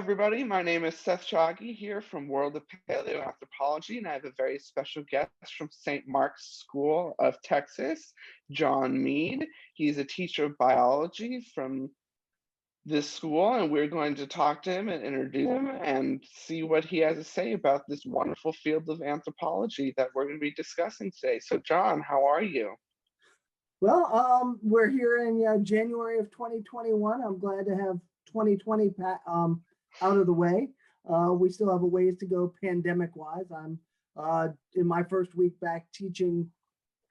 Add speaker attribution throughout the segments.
Speaker 1: everybody. My name is Seth Shoggy here from World of Paleo Anthropology, and I have a very special guest from St. Mark's School of Texas, John Mead. He's a teacher of biology from this school, and we're going to talk to him and introduce him and see what he has to say about this wonderful field of anthropology that we're going to be discussing today. So, John, how are you?
Speaker 2: Well, we're here in January of 2021. I'm glad to have 2020 out of the way. We still have a ways to go pandemic-wise. I'm in my first week back teaching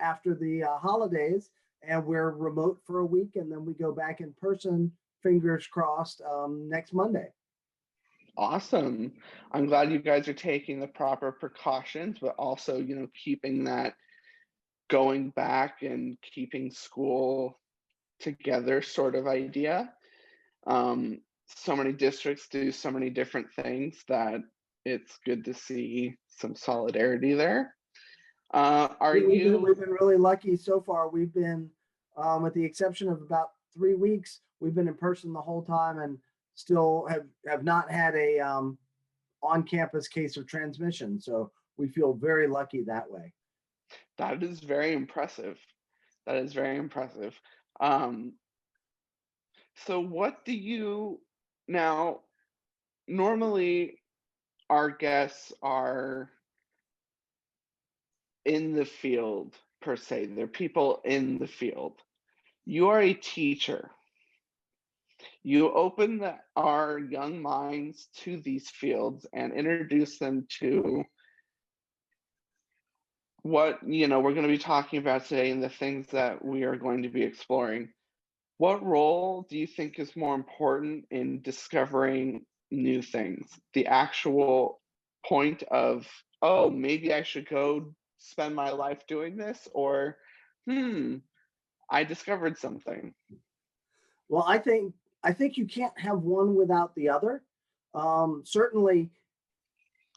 Speaker 2: after the holidays, and we're remote for a week, and then we go back in person, fingers crossed, next Monday.
Speaker 1: Awesome. I'm glad you guys are taking the proper precautions, but also, keeping that going back and keeping school together sort of idea. So many districts do so many different things that it's good to see some solidarity there.
Speaker 2: We've been really lucky so far. We've been, with the exception of about 3 weeks, we've been in person the whole time and still have not had a on-campus case of transmission. So we feel very lucky that way.
Speaker 1: That is very impressive. That is very impressive. So what do you now? Normally, our guests are in the field per se. They're people in the field. You are a teacher. You open our young minds to these fields and introduce them to what we're going to be talking about today and the things that we are going to be exploring. What role do you think is more important in discovering new things? The actual point of, oh, maybe I should go spend my life doing this, or I discovered something.
Speaker 2: Well, I think you can't have one without the other. Certainly,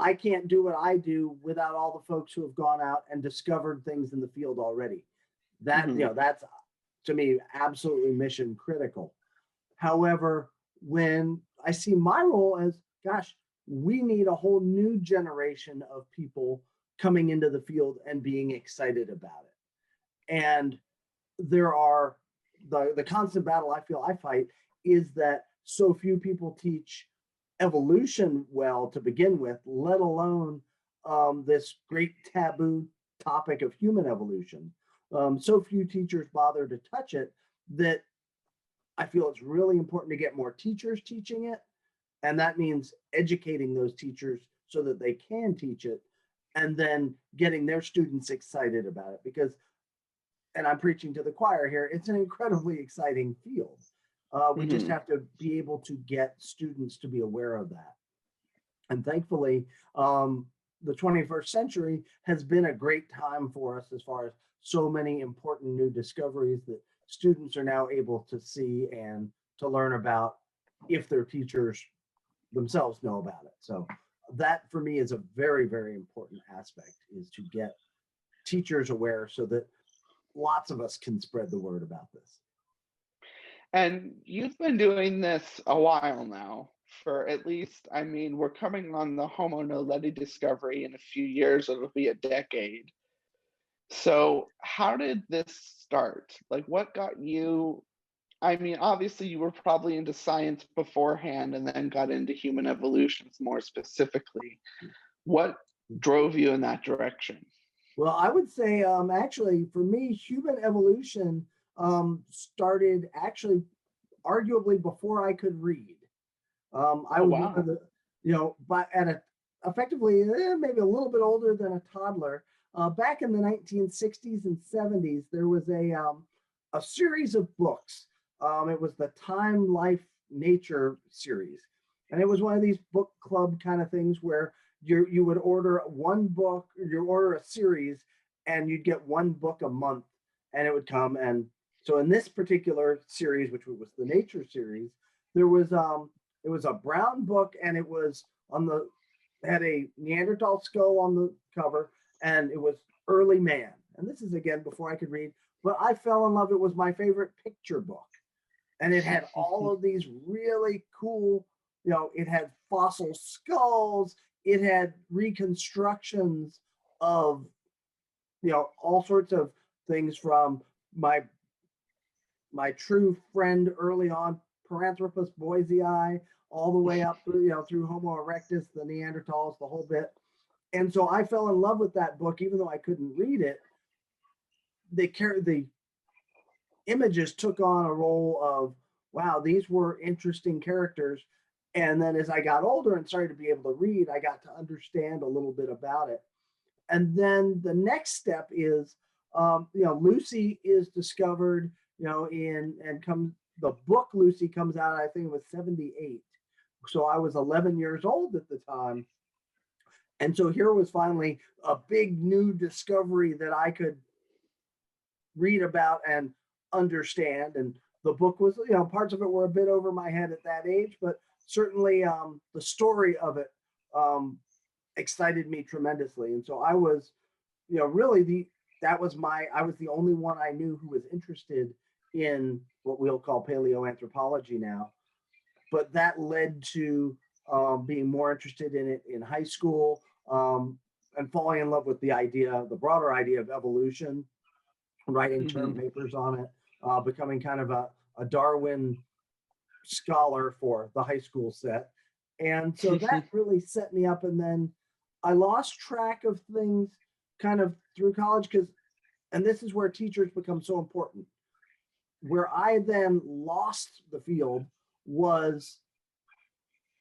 Speaker 2: I can't do what I do without all the folks who have gone out and discovered things in the field already. That that's, to me, absolutely mission critical. However, when I see my role as, gosh, we need a whole new generation of people coming into the field and being excited about it. And there are the constant battle I feel I fight is that so few people teach evolution well to begin with, let alone this great taboo topic of human evolution. So few teachers bother to touch it that I feel it's really important to get more teachers teaching it. And that means educating those teachers so that they can teach it and then getting their students excited about it. Because, and I'm preaching to the choir here, it's an incredibly exciting field. We just have to be able to get students to be aware of that. And thankfully, the 21st century has been a great time for us as far as so many important new discoveries that students are now able to see and to learn about if their teachers themselves know about it. So that for me is a very, very important aspect, is to get teachers aware so that lots of us can spread the word about this.
Speaker 1: And you've been doing this a while now, for at least, we're coming on the Homo Naledi discovery in a few years, it'll be a decade. So how did this start? Like, what got you? Obviously you were probably into science beforehand and then got into human evolutions more specifically. What drove you in that direction?
Speaker 2: Well, I would say actually for me, human evolution started actually arguably before I could read. I was one of the, but effectively maybe a little bit older than a toddler. Back in the 1960s and 70s, there was a series of books. It was the Time, Life, Nature series. And it was one of these book club kind of things where you would order one book, you order a series, and you'd get one book a month, and it would come. And so in this particular series, which was the Nature series, there was it was a brown book, and it was had a Neanderthal skull on the cover, and it was early man. And this is again before I could read, but I fell in love. It was my favorite picture book. And it had all of these really cool it had fossil skulls, it had reconstructions of, all sorts of things from my true friend early on, Paranthropus boisei, all the way up through, through Homo erectus, the Neanderthals, the whole bit. And so I fell in love with that book, even though I couldn't read it. The images took on a role of, wow, these were interesting characters. And then as I got older and started to be able to read, I got to understand a little bit about it. And then the next step is, Lucy is discovered, the book Lucy comes out, I think it was 78. So I was 11 years old at the time. And so here was finally a big new discovery that I could read about and understand. And the book was, parts of it were a bit over my head at that age, but certainly the story of it excited me tremendously. And so I was, really I was the only one I knew who was interested in what we'll call paleoanthropology now. But that led to being more interested in it in high school, and falling in love with the broader idea of evolution, writing term papers on it, becoming kind of a Darwin scholar for the high school set. And so that really set me up. And then I lost track of things kind of through college and this is where teachers become so important. Where I then lost the field was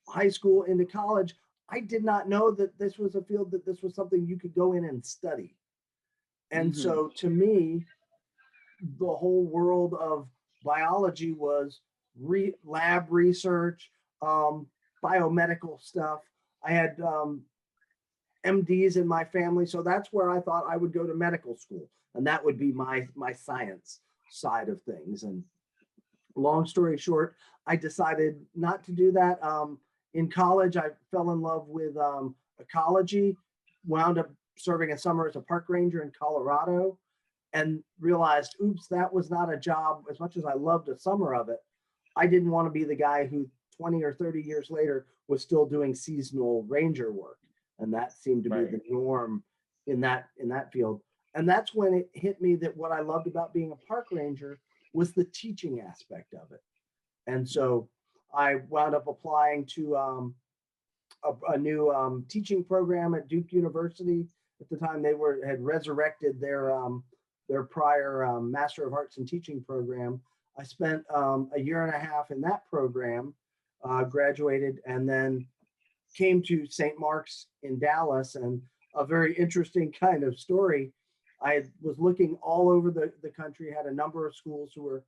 Speaker 2: high school into college. I did not know that this was a field, that this was something you could go in and study. And so to me, the whole world of biology was lab research, biomedical stuff. I had MDs in my family, so that's where I thought I would go to medical school, and that would be my science side of things. And long story short, I decided not to do that. In college, I fell in love with ecology, wound up serving a summer as a park ranger in Colorado, and realized, oops, that was not a job. As much as I loved a summer of it, I didn't want to be the guy who 20 or 30 years later was still doing seasonal ranger work. And that seemed to be the norm in that field. And that's when it hit me that what I loved about being a park ranger was the teaching aspect of it. And so I wound up applying to a new teaching program at Duke University. At the time, they had resurrected their prior Master of Arts in Teaching program. I spent a year and a half in that program, graduated, and then came to St. Mark's in Dallas. And a very interesting kind of story. I was looking all over the country, had a number of schools who were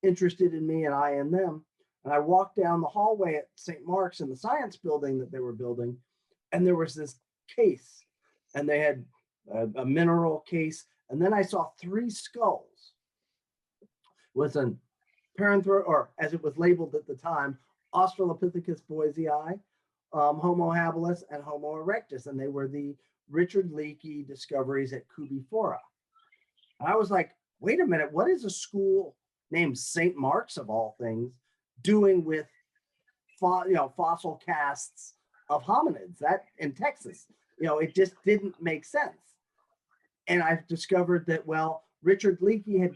Speaker 2: interested in me and I in them. And I walked down the hallway at St. Mark's in the science building that they were building, and there was this case, and they had a mineral case. And then I saw 3 skulls. It was an or as it was labeled at the time, Australopithecus boisei, Homo habilis, and Homo erectus. And they were the Richard Leakey discoveries at Kubifora. And I was like, wait a minute, what is a school named St. Mark's of all things doing with fossil casts of hominids that in Texas? It just didn't make sense. And I've discovered that, well, Richard Leakey had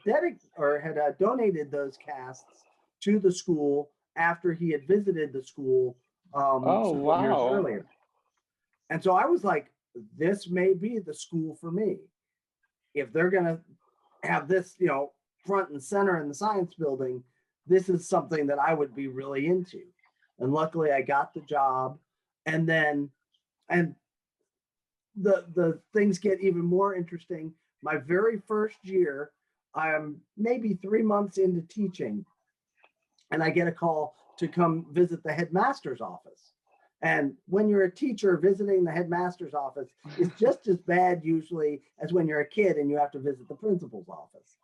Speaker 2: donated those casts to the school after he had visited the school several years earlier. And so I was like, this may be the school for me. If they're going to have this, front and center in the science building, this is something that I would be really into. And luckily I got the job. And then, the things get even more interesting. My very first year, I'm maybe 3 months into teaching, and I get a call to come visit the headmaster's office. And when you're a teacher, visiting the headmaster's office is just as bad usually as when you're a kid and you have to visit the principal's office.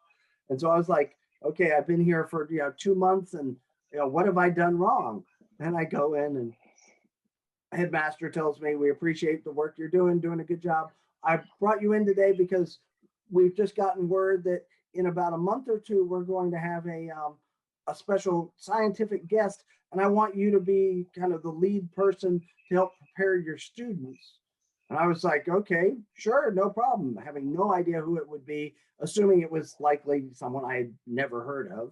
Speaker 2: And so I was like, okay, I've been here for 2 months, and what have I done wrong? And I go in, and headmaster tells me, we appreciate the work you're doing a good job. I brought you in today because we've just gotten word that in about a month or two, we're going to have a a special scientific guest, and I want you to be kind of the lead person to help prepare your students. And I was like, okay, sure, no problem. Having no idea who it would be, assuming it was likely someone I had never heard of.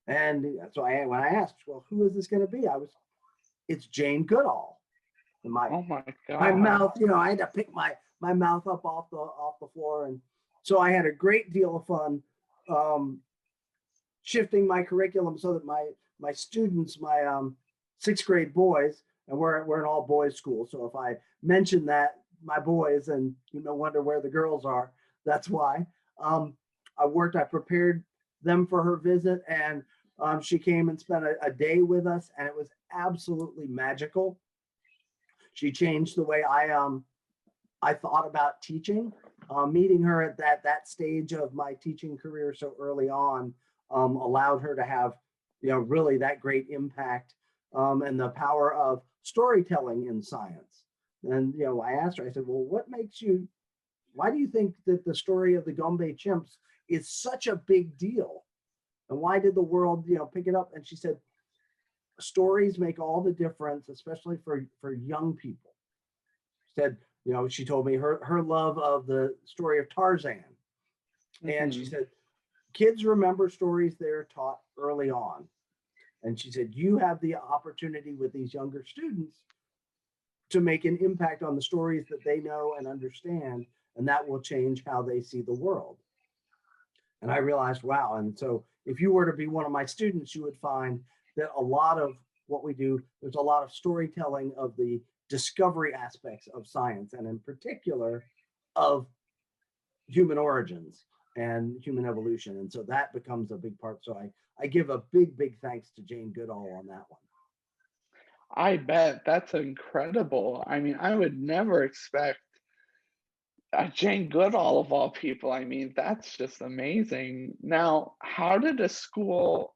Speaker 2: And so when I asked, well, who is this going to be? It's Jane Goodall. And
Speaker 1: Oh my
Speaker 2: my
Speaker 1: God.
Speaker 2: mouth, I had to pick my mouth up off the floor. And so I had a great deal of fun shifting my curriculum so that my students, my sixth grade boys, and we're an all boys school. So if I mention that my boys, and wonder where the girls are, that's why. I prepared them for her visit, and she came and spent a day with us, and it was absolutely magical. She changed the way I thought about teaching. Meeting her at that stage of my teaching career so early on allowed her to have, really that great impact and the power of storytelling in science. And, I asked her, I said, well, why do you think that the story of the Gombe chimps is such a big deal? And why did the world, pick it up? And she said, stories make all the difference, especially for young people. She said, she told me her love of the story of Tarzan. And she said, kids remember stories they're taught early on. And she said, you have the opportunity with these younger students to make an impact on the stories that they know and understand, and that will change how they see the world. And I realized, wow. And so if you were to be one of my students, you would find that a lot of what we do, there's a lot of storytelling of the discovery aspects of science, and in particular of human origins and human evolution. And so that becomes a big part. So I give a big thanks to Jane Goodall on that one.
Speaker 1: I bet. That's incredible. I mean, I would never expect Jane Goodall of all people. I mean, that's just amazing. Now, how did a school,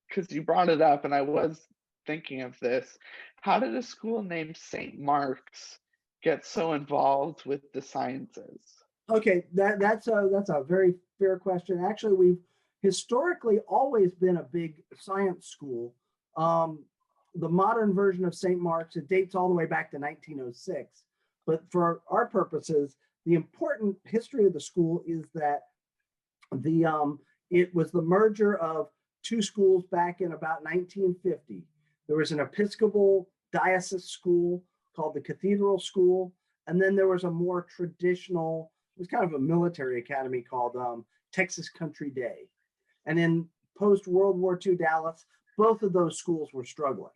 Speaker 1: because you brought it up and I was thinking of this, how did a school named St. Mark's get so involved with the sciences?
Speaker 2: Okay, that's a very fair question. Actually, we've historically always been a big science school. The modern version of St. Mark's, it dates all the way back to 1906. But for our purposes, the important history of the school is that it was the merger of two schools back in about 1950. There was an Episcopal diocese school called the Cathedral School, and then there was a more traditional, it was kind of a military academy called Texas Country Day. And in post-World War II Dallas, both of those schools were struggling.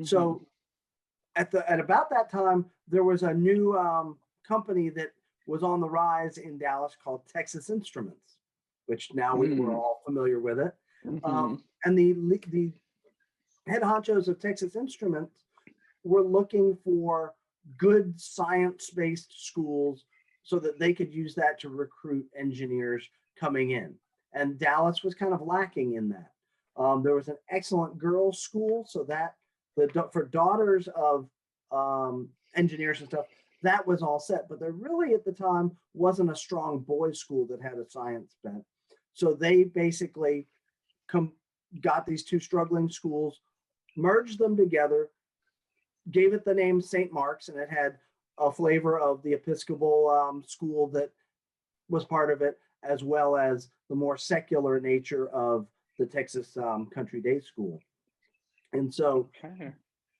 Speaker 2: So at about that time, there was a new company that was on the rise in Dallas called Texas Instruments, which now we're all familiar with it. And the head honchos of Texas Instruments were looking for good science-based schools so that they could use that to recruit engineers coming in. And Dallas was kind of lacking in that. There was an excellent girls' school, so that for daughters of engineers and stuff, that was all set. But there really at the time wasn't a strong boys' school that had a science bent. So they basically got these two struggling schools, merged them together, gave it the name St. Mark's, and it had a flavor of the Episcopal school that was part of it, as well as the more secular nature of the Texas Country Day School. And so,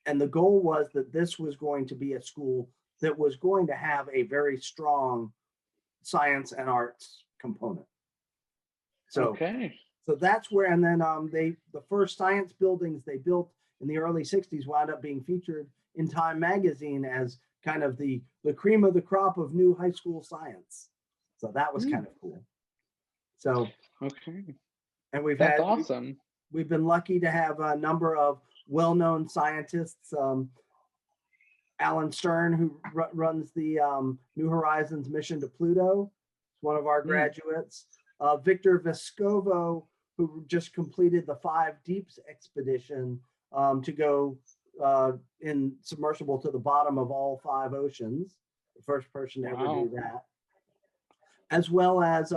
Speaker 2: and the goal was that this was going to be a school that was going to have a very strong science and arts component. So, so that's where, and then the first science buildings they built in the early 60s wound up being featured in Time magazine as kind of the cream of the crop of new high school science. So that was kind of cool. So, and that's
Speaker 1: awesome.
Speaker 2: We've been lucky to have a number of well-known scientists. Alan Stern, who runs the New Horizons mission to Pluto, is one of our graduates. Victor Vescovo, who just completed the 5 Deeps expedition to go in submersible to the bottom of all 5 oceans, the first person to ever do that. As well as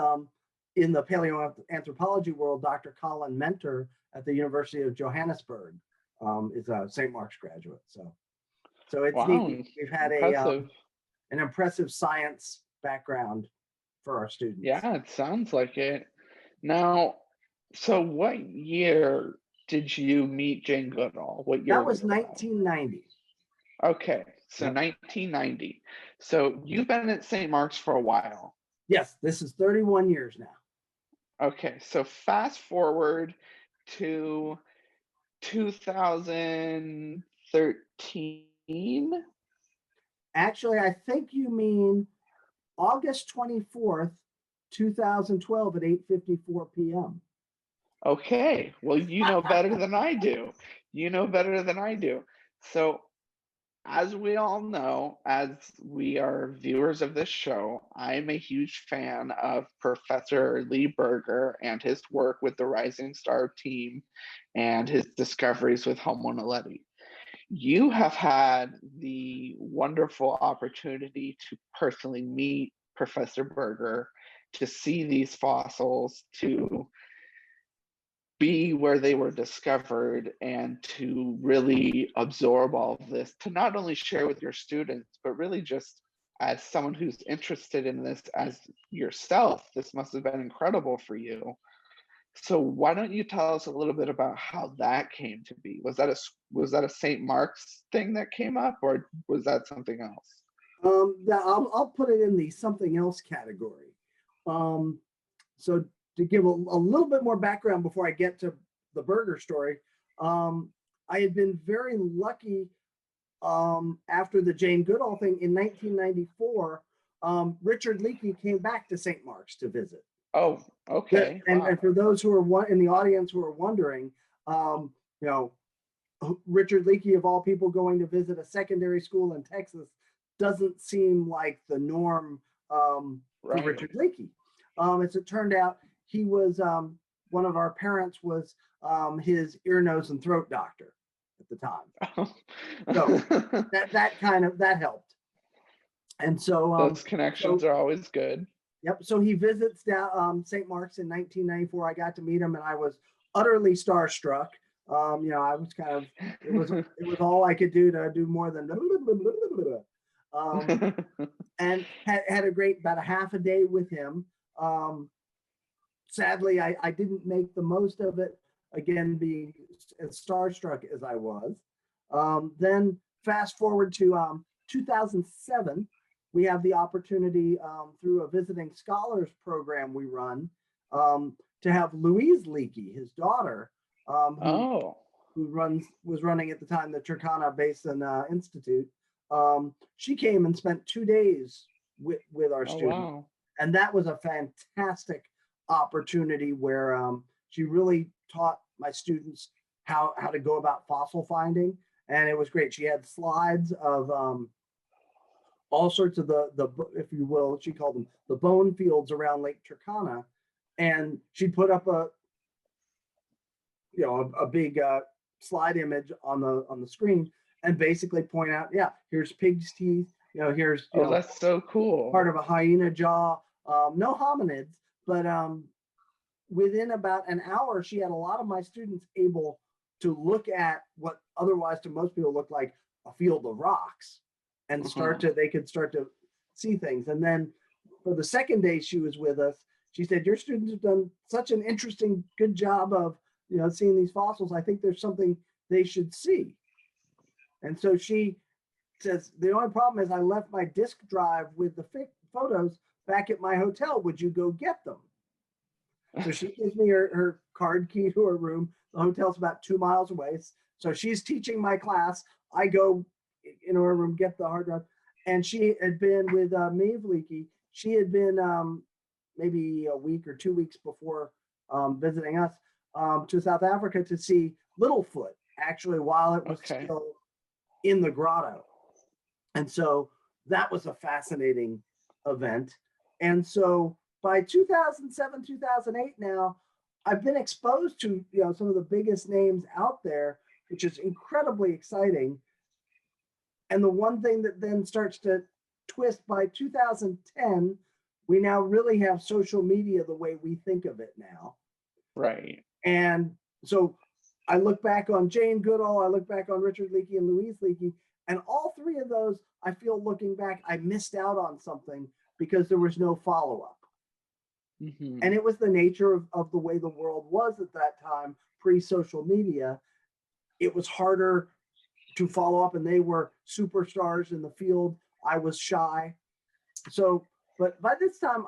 Speaker 2: in the paleoanthropology world, Dr. Colin Mentor at the University of Johannesburg is a St. Mark's graduate. So it's neat.
Speaker 1: Wow,
Speaker 2: We've had
Speaker 1: impressive.
Speaker 2: an impressive science background for our students.
Speaker 1: Yeah, it sounds like it. Now, so what year did you meet Jane Goodall? What year
Speaker 2: That
Speaker 1: was
Speaker 2: was
Speaker 1: that?
Speaker 2: 1990.
Speaker 1: Okay, so
Speaker 2: Yep.
Speaker 1: 1990. So you've been at St. Mark's for a while.
Speaker 2: Yes, this is 31 years now.
Speaker 1: Okay, so fast forward to 2013.
Speaker 2: Actually, I think you mean August 24th, 2012 at 8:54 p.m.
Speaker 1: Okay, well, you know better than I do. You know better than I do. So, as we all know, as we are viewers of this show, I'm a huge fan of Professor Lee Berger and his work with the Rising Star team and his discoveries with Homo Naledi. You have had the wonderful opportunity to personally meet Professor Berger, to see these fossils, to be where they were discovered, and to really absorb all of this, to not only share with your students, but really just as someone who's interested in this as yourself, this must have been incredible for you. So why don't you tell us a little bit about how that came to be? Was that a St. Mark's thing that came up, or was that something else?
Speaker 2: I'll put it in the something else category. So to give a little bit more background before I get to the Berger story, I had been very lucky after the Jane Goodall thing in 1994. Richard Leakey came back to St. Mark's to visit.
Speaker 1: Oh, okay. Wow.
Speaker 2: And for those who are in the audience who are wondering, you know, Richard Leakey, of all people, going to visit a secondary school in Texas doesn't seem like the norm for
Speaker 1: Right.
Speaker 2: Richard Leakey. As it turned out, he was one of our parents was his ear, nose, and throat doctor at the time. So that helped. And so
Speaker 1: those connections are always good.
Speaker 2: Yep. So he visits down St. Mark's in 1994. I got to meet him, and I was utterly starstruck. You know, I was kind of it was all I could do to do more than and had a great about a half a day with him. Sadly, I didn't make the most of it, again, being as starstruck as I was. Then fast forward to 2007, we have the opportunity through a visiting scholars program we run to have Louise Leakey, his daughter, who was running at the time the Turkana Basin Institute. She came and spent 2 days with our students. Wow. And that was a fantastic opportunity where she really taught my students how to go about fossil finding. And it was great. She had slides of all sorts of the, if you will, she called them the bone fields around Lake Turkana. And she'd put up a big slide image on the screen and basically point out, yeah, here's pig's teeth, here's
Speaker 1: that's so cool,
Speaker 2: part of a hyena jaw, no hominids, but within about an hour, she had a lot of my students able to look at what otherwise to most people looked like a field of rocks and they could start to see things. And then for the second day she was with us, she said, your students have done such an interesting, good job of, seeing these fossils. I think there's something they should see. And so she says, the only problem is I left my disk drive with the photos back at my hotel. Would you go get them? So she gives me her card key to her room. The hotel's about 2 miles away. So she's teaching my class. I go in her room, get the hard drive. And she had been with Maeve Leakey. She had been maybe a week or 2 weeks before visiting us to South Africa to see Littlefoot, actually, while it was still in the grotto. And so that was a fascinating event. And so by 2007, 2008 now, I've been exposed to some of the biggest names out there, which is incredibly exciting. And the one thing that then starts to twist by 2010, we now really have social media the way we think of it now.
Speaker 1: Right.
Speaker 2: And so I look back on Jane Goodall, I look back on Richard Leakey and Louise Leakey, and all three of those, I feel looking back, I missed out on something because there was no follow-up.
Speaker 1: Mm-hmm.
Speaker 2: And it was the nature of the way the world was at that time, pre-social media. It was harder to follow up, and they were superstars in the field. I was shy. So, but by this time,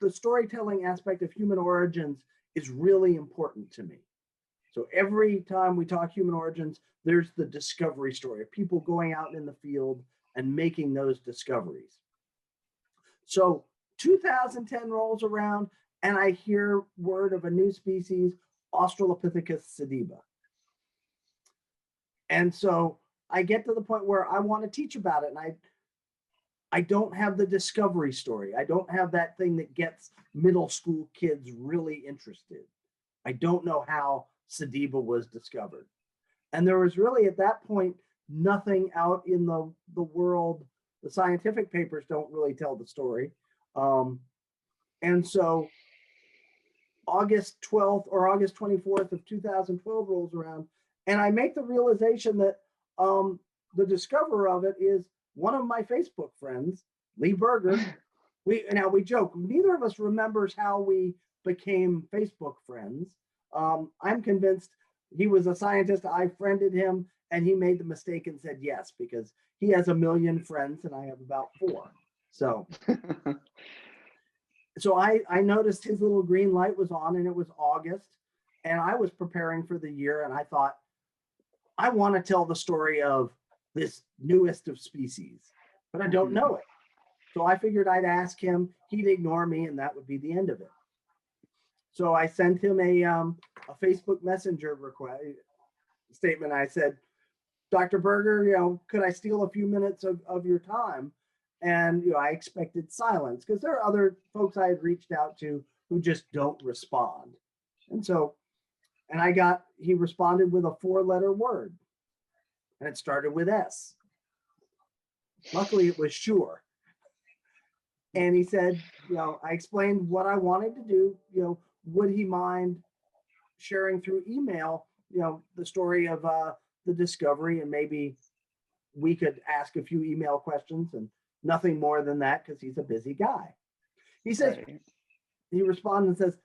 Speaker 2: the storytelling aspect of human origins is really important to me. So every time we talk human origins, there's the discovery story of people going out in the field and making those discoveries. So 2010 rolls around and I hear word of a new species, Australopithecus sediba. And so I get to the point where I want to teach about it, and I don't have the discovery story. I don't have that thing that gets middle school kids really interested. I don't know how sediba was discovered. And there was really at that point nothing out in the world. The scientific papers don't really tell the story. And so August 12th or August 24th of 2012 rolls around, and I make the realization that the discoverer of it is one of my Facebook friends, Lee Berger. We joke, neither of us remembers how we became Facebook friends. I'm convinced he was a scientist. I friended him and he made the mistake and said yes, because he has 1 million friends and I have about 4. So I noticed his little green light was on, and it was August, and I was preparing for the year, and I thought, I want to tell the story of this newest of species, but I don't know it. So I figured I'd ask him, he'd ignore me, and that would be the end of it. So I sent him a Facebook Messenger request statement. I said, Dr. Berger, could I steal a few minutes of your time? And I expected silence, because there are other folks I had reached out to who just don't respond. And so, he responded with a 4-letter word, and it started with S. Luckily, it was sure. And he said, I explained what I wanted to do. Would he mind sharing through email, the story of the discovery, and maybe we could ask a few email questions, and nothing more than that, because he's a busy guy. He says, right. He responded and says,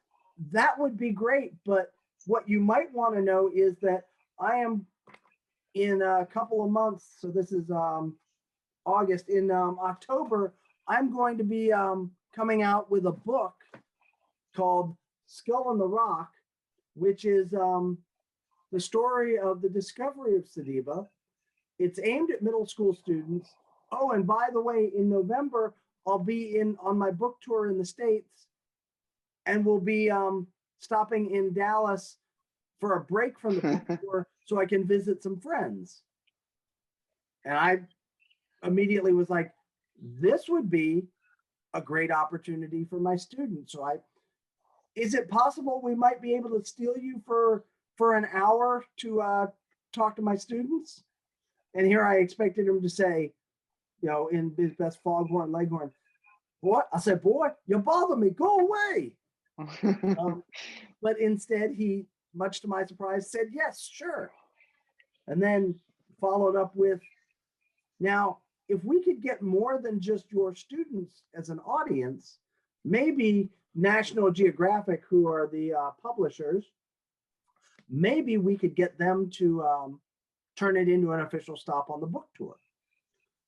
Speaker 2: that would be great, but what you might want to know is that I am in a couple of months, so this is August, in October, I'm going to be coming out with a book called Skull in the Rock, which is the story of the discovery of sediba. It's aimed at middle school students. Oh, and by the way, in November, I'll be on my book tour in the States, and we'll be stopping in Dallas for a break from the book tour so I can visit some friends. And I immediately was like, this would be a great opportunity for my students. So is it possible we might be able to steal you for an hour to talk to my students? And here I expected him to say, in his best foghorn leghorn, what? I said, boy, you bother me, go away. But instead, he, much to my surprise, said, yes, sure. And then followed up with, now, if we could get more than just your students as an audience, maybe National Geographic, who are the publishers, maybe we could get them to turn it into an official stop on the book tour.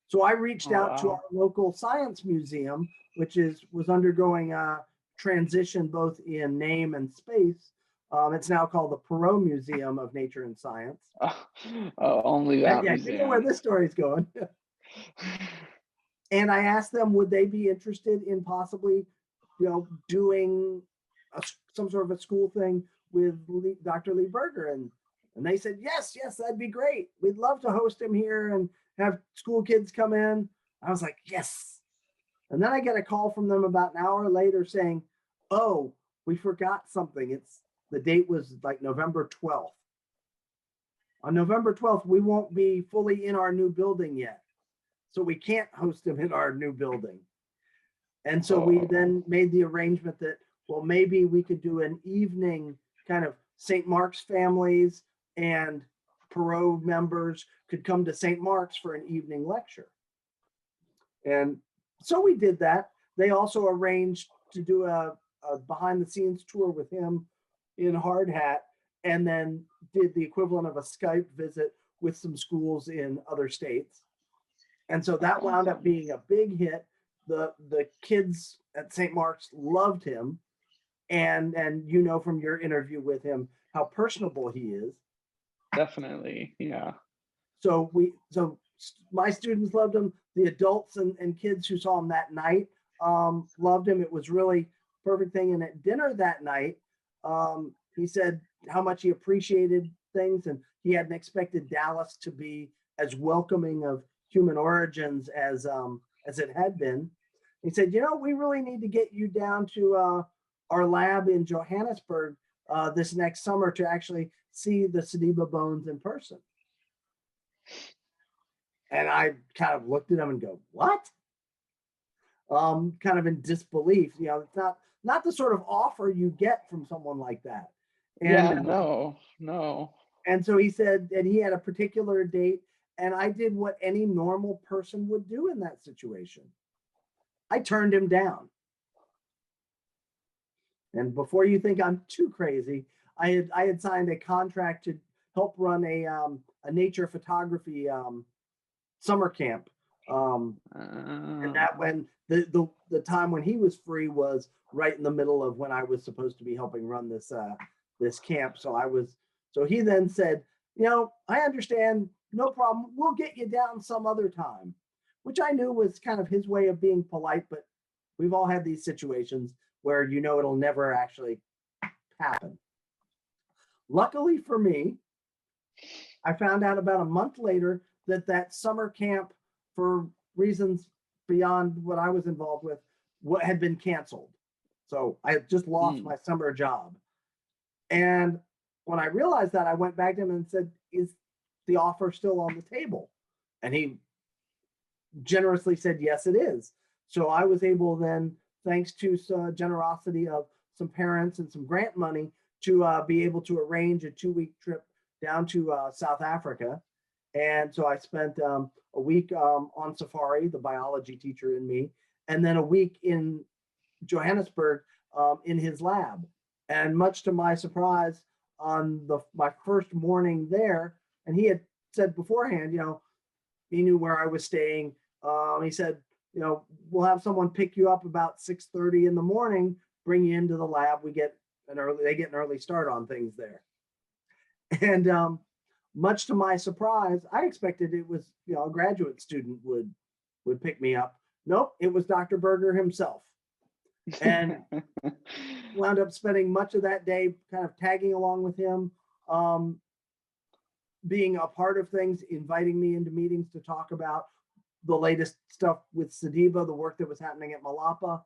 Speaker 2: So I reached out to our local science museum, which was undergoing a transition both in name and space. It's now called the Perot Museum of Nature and Science.
Speaker 1: Only that
Speaker 2: museum. You know where this story's going. And I asked them, would they be interested in possibly, doing some sort of a school thing with Dr. Lee Berger, and they said, yes, that'd be great. We'd love to host him here and have school kids come in. I was like, yes. And then I get a call from them about an hour later saying, oh, we forgot something. The date was like November 12th. On November 12th, we won't be fully in our new building yet. So we can't host him in our new building. And so we
Speaker 1: Oh,
Speaker 2: then made the arrangement that, well, maybe we could do an evening kind of St. Mark's families and Perot members could come to St. Mark's for an evening lecture. And so we did that. They also arranged to do a behind the scenes tour with him in hard hat, and then did the equivalent of a Skype visit with some schools in other states. And so that wound up
Speaker 1: awesome.
Speaker 2: being a big hit. The kids at St. Mark's loved him, and you know from your interview with him how personable he is.
Speaker 1: Definitely. Yeah.
Speaker 2: So my students loved him. The adults and kids who saw him that night loved him. It was really perfect thing. And at dinner that night, he said how much he appreciated things, and he hadn't expected Dallas to be as welcoming of human origins as it had been. He said, you know, we really need to get you down to our lab in Johannesburg this next summer to actually see the Sediba bones in person. And I kind of looked at him and go, what? Kind of in disbelief. You know, it's not the sort of offer you get from someone like that. And
Speaker 1: Yeah. No. No.
Speaker 2: and so he said that he had a particular date, and I did what any normal person would do in that situation. I turned him down. And before you think I'm too crazy, I had signed a contract to help run a nature photography summer camp. And that when the time when he was free was right in the middle of when I was supposed to be helping run this camp. So he then said, you know, I understand, no problem. We'll get you down some other time, which I knew was kind of his way of being polite, but we've all had these situations where you know it'll never actually happen. Luckily for me, I found out about a month later that summer camp, for reasons beyond what I was involved with, what had been canceled. So I had just lost
Speaker 1: Mm.
Speaker 2: my summer job. And when I realized that, I went back to him and said, is the offer still on the table? And he generously said, yes, it is. So I was able then, thanks to some generosity of some parents and some grant money, to be able to arrange a 2-week trip down to South Africa. And so I spent a week on safari, the biology teacher in me, and then a week in Johannesburg in his lab. And much to my surprise, on my first morning there, and he had said beforehand, you know, he knew where I was staying. He said, you know, we'll have someone pick you up about 6:30 in the morning, bring you into the lab. They get an early start on things there. And much to my surprise, I expected it was, you know, a graduate student would pick me up. Nope, it was Dr. Berger himself. And wound up spending much of that day kind of tagging along with him, being a part of things, inviting me into meetings to talk about the latest stuff with Sediba, the work that was happening at Malapa,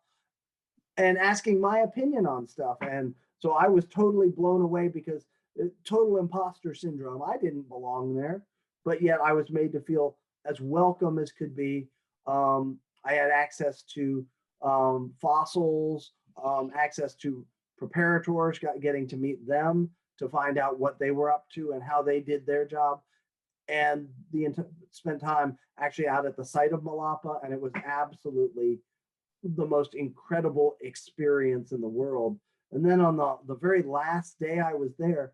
Speaker 2: and asking my opinion on stuff. And so I was totally blown away because total imposter syndrome. I didn't belong there, but yet I was made to feel as welcome as could be. I had access to fossils, access to preparators, getting to meet them to find out what they were up to and how they did their job. And spent time actually out at the site of Malapa, and it was absolutely the most incredible experience in the world. And then on the very last day I was there,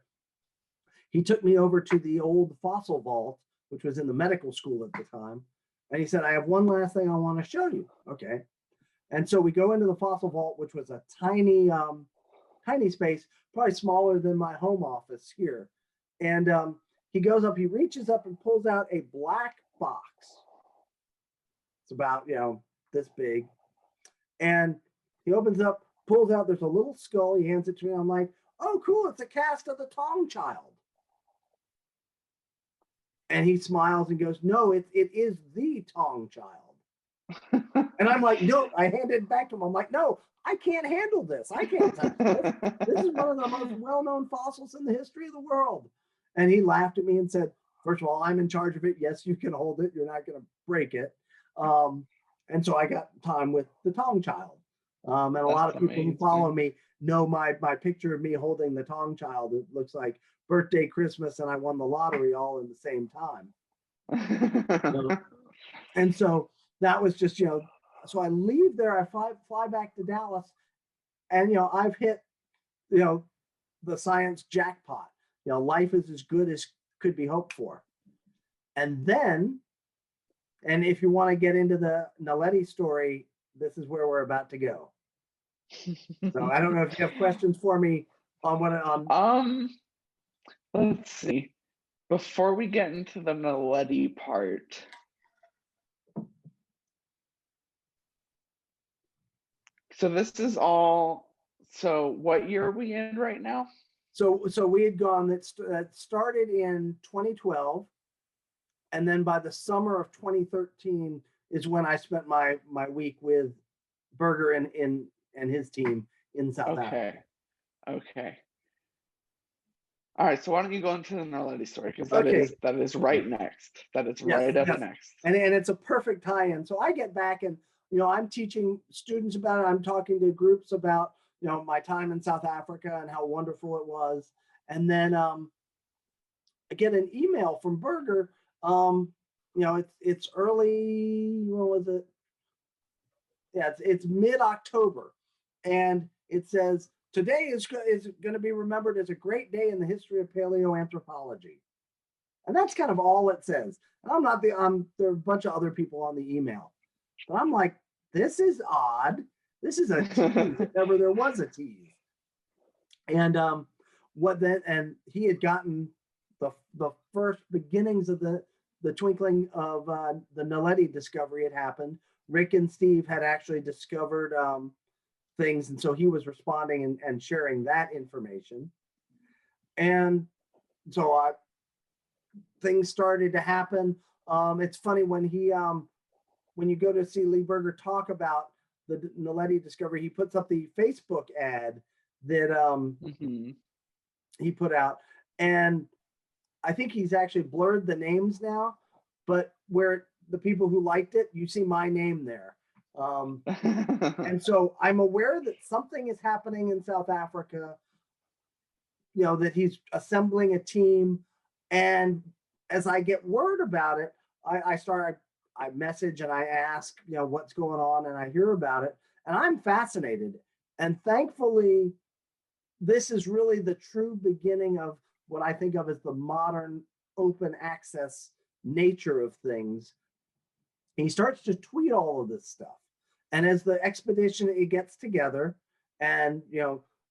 Speaker 2: he took me over to the old fossil vault, which was in the medical school at the time. And he said, I have one last thing I want to show you. Okay. And so we go into the fossil vault, which was a tiny, tiny space, probably smaller than my home office here. And he goes up, he reaches up and pulls out a black box. It's about, you know, this big. And he opens up, pulls out, there's a little skull. He hands it to me. I'm like, oh, cool. It's a cast of the Tong child. And he smiles and goes, no, it is the Tong child. And I'm like, no, I handed it back to him. I'm like, no, I can't handle this. I can't touch this. This is one of the most well-known fossils in the history of the world. And he laughed at me and said, first of all, I'm in charge of it. Yes, you can hold it. You're not going to break it. And so I got time with the Tong Child. And a lot
Speaker 1: That's
Speaker 2: of people who follow
Speaker 1: amazing.
Speaker 2: me know my picture of me holding the Tong Child. It looks like birthday, Christmas, and I won the lottery all in the same time. And so that was just, so I leave there, I fly back to Dallas, and, I've hit, the science jackpot. Life is as good as could be hoped for. And then, and if you want to get into the Naledi story, this is where we're about to go. So I don't know if you have questions for me on what
Speaker 1: Let's see. Before we get into the Naledi part, so this is all. So what year are we in right now?
Speaker 2: So we had gone that started in 2012, and then by the summer of 2013 is when I spent my week with Berger and his team in South Africa.
Speaker 1: Okay. All right. So why don't you go into the Naledi story, because that is right next. That is right up next.
Speaker 2: And it's a perfect tie-in. So I get back and I'm teaching students about it. I'm talking to groups about my time in South Africa and how wonderful it was. And then I get an email from Berger. It's early. What was it? Yeah, it's mid-October, and it says today is going to be remembered as a great day in the history of paleoanthropology, and that's kind of all it says. And I'm not there are a bunch of other people on the email, but I'm like, this is odd. This is a tease if ever there was a tease. And and he had gotten the first beginnings of the twinkling of the Naledi discovery had happened. Rick and Steve had actually discovered things, and so he was responding and sharing that information. And so things started to happen. It's funny when when you go to see Lee Berger talk about the Naledi discovery, he puts up the Facebook ad that he put out, and I think he's actually blurred the names now, but where the people who liked it, you see my name there. And so I'm aware that something is happening in South Africa, that he's assembling a team. And as I get word about it, I message and I ask, what's going on, and I hear about it, and I'm fascinated. And thankfully, this is really the true beginning of what I think of as the modern open access nature of things. He starts to tweet all of this stuff. And as the expedition it gets together, and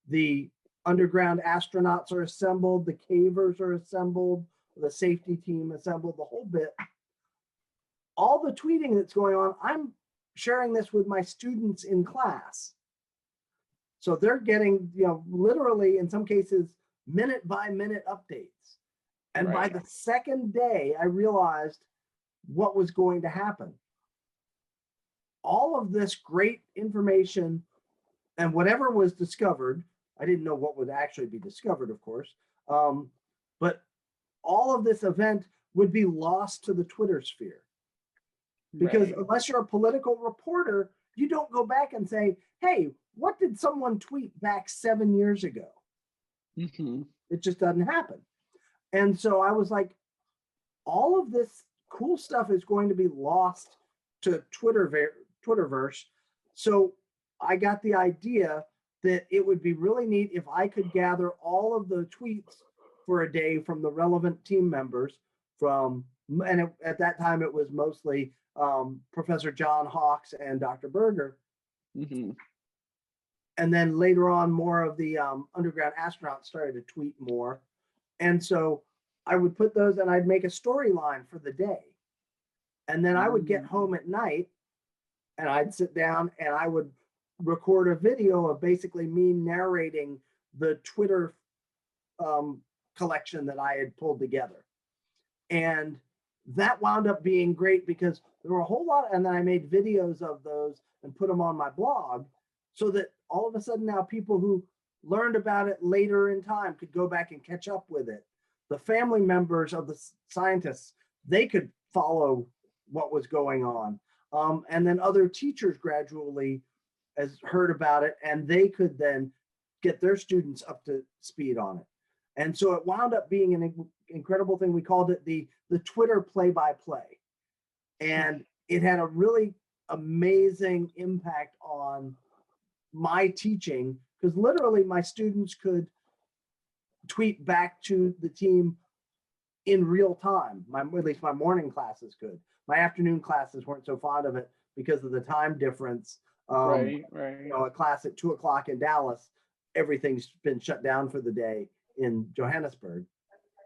Speaker 2: the underground astronauts are assembled, the cavers are assembled, the safety team assembled, the whole bit, all the tweeting that's going on, I'm sharing this with my students in class. So they're getting, literally in some cases, minute by minute updates. And by the second day, I realized what was going to happen. All of this great information and whatever was discovered, I didn't know what would actually be discovered, of course, but all of this event would be lost to the Twitter sphere. Because unless you're a political reporter, you don't go back and say, hey, what did someone tweet back 7 years ago? It just doesn't happen. And so I was like, all of this cool stuff is going to be lost to Twitterverse. So I got the idea that it would be really neat if I could gather all of the tweets for a day from the relevant team members at that time it was mostly Professor John Hawks and Dr. Berger. And then later on, more of the underground astronauts started to tweet more. And so I would put those and I'd make a storyline for the day. And then I would get home at night and I'd sit down and I would record a video of basically me narrating the Twitter collection that I had pulled together. And that wound up being great because there were a whole lot, and then I made videos of those and put them on my blog so that all of a sudden now people who learned about it later in time could go back and catch up with it. The family members of the scientists, they could follow what was going on. And then other teachers gradually has heard about it, and they could then get their students up to speed on it. And so it wound up being an incredible thing. We called it the Twitter play-by-play. And it had a really amazing impact on my teaching, because literally my students could tweet back to the team in real time. At least my morning classes could. My afternoon classes weren't so fond of it because of the time difference.
Speaker 1: Right.
Speaker 2: You know, a class at 2:00 in Dallas, everything's been shut down for the day in Johannesburg.